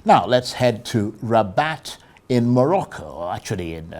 Now let's head to Rabat in Morocco, or actually in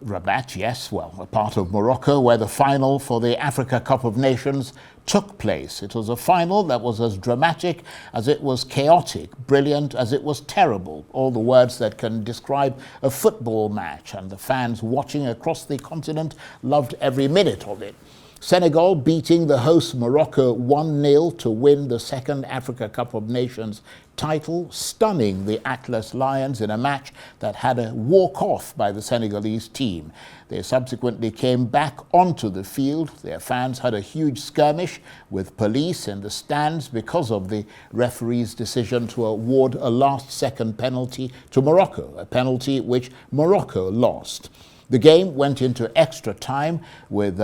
Rabat, yes, well, a part of Morocco where the final for the Africa Cup of Nations took place. It was a final that was as dramatic as it was chaotic, brilliant as it was terrible. All the words that can describe a football match, and the fans watching across the continent loved every minute of it. Senegal beating the host Morocco 1-0 to win the second Africa Cup of Nations title, stunning the Atlas Lions in a match that had a walk-off by the Senegalese team. They subsequently came back onto the field. Their fans had a huge skirmish with police in the stands because of the referee's decision to award a last-second penalty to Morocco, a penalty which Morocco lost. The game went into extra time with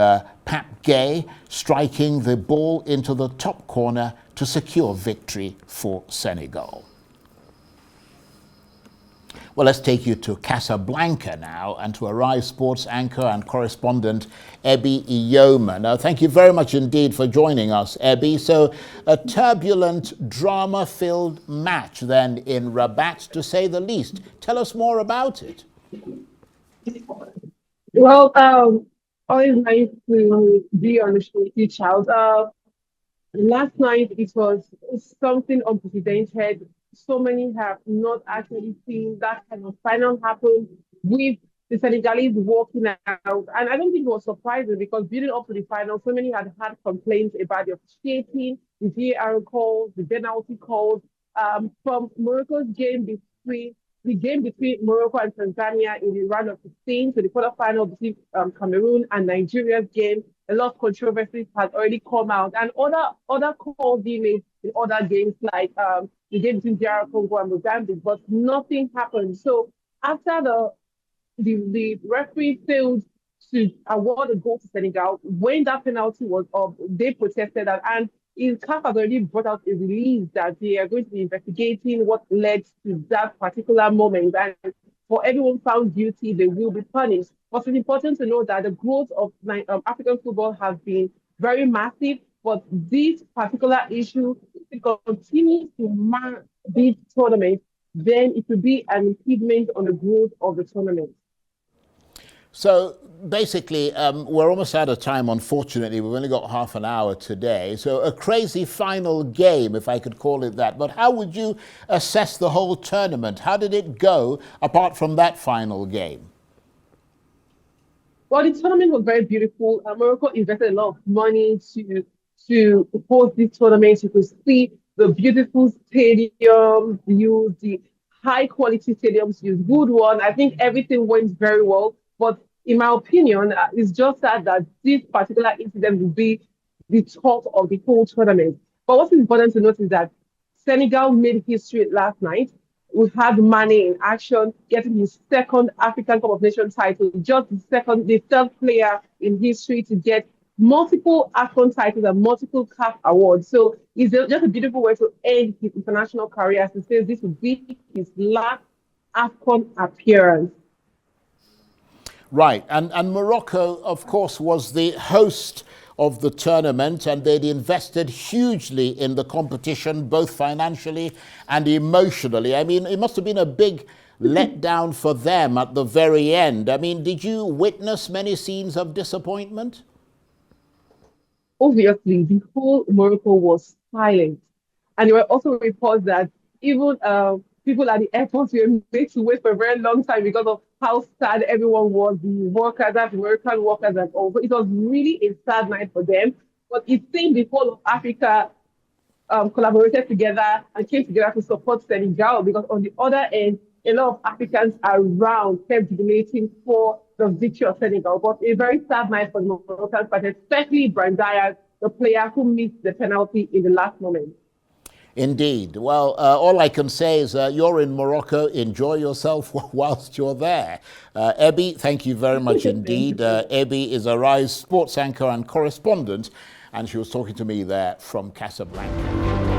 Pape Gueye striking the ball into the top corner to secure victory for Senegal. Well, let's take you to Casablanca now and to Arise Sports anchor and correspondent Ebi Iyoma. Now, thank you very much indeed for joining us, Ebi. So, a turbulent, drama-filled match then in Rabat, to say the least. Tell us more about it. Well, always nice to be on the show with you, Charles. Last night it was something unprecedented. So many have not actually seen that kind of final happen with the Senegalese walking out. And I don't think it was surprising because building up to the final, so many had complaints about the officiating, the VAR calls, the penalty calls. From Morocco's game between Morocco and Tanzania in the round of 16 to the quarterfinal between Cameroon and Nigeria's game, a lot of controversies had already come out, and other calls being made in other games like the game between DR Congo and Mozambique, but nothing happened. So after the referee failed to award a goal to Senegal, when that penalty was up, they protested that, and CAF has already brought out a release that they are going to be investigating what led to that particular moment. And for everyone found guilty, they will be punished. But it's important to know that the growth of African football has been very massive. But this particular issue, if it continues to mar this tournament, then it will be an impediment on the growth of the tournament. So basically, we're almost out of time, unfortunately. We've only got half an hour today. So a crazy final game, if I could call it that. But how would you assess the whole tournament? How did it go, apart from that final game? Well, the tournament was very beautiful. Morocco invested a lot of money to host this tournament. You could see the beautiful stadium views, the high-quality stadiums, use good one. I think everything went very well. But in my opinion, it's just sad that this particular incident will be the top of the whole tournament. But what's important to note is that Senegal made history last night. We had Mane in action, getting his second African Cup of Nations title, just the third player in history to get multiple AFCON titles and multiple CAF awards. So it's just a beautiful way to end his international career, to say this will be his last AFCON appearance. Right, and Morocco, of course, was the host of the tournament, and they'd invested hugely in the competition, both financially and emotionally. I mean, it must have been a big letdown for them at the very end. I mean, did you witness many scenes of disappointment? Obviously, the whole Morocco was silent. And there were also reports that even people at the airports were made to wait for a very long time because of how sad everyone was, the workers, the American workers and all. So it was really a sad night for them. But it seemed the whole of Africa collaborated together and came together to support Senegal, because on the other end, a lot of Africans around kept jubilating for the victory of Senegal. But a very sad night for the Moroccans, but especially Brahim Diaz, the player who missed the penalty in the last moment. Indeed. Well, all I can say is you're in Morocco. Enjoy yourself whilst you're there. Ebi, thank you very much indeed. Ebi is Arise sports anchor and correspondent, and she was talking to me there from Casablanca.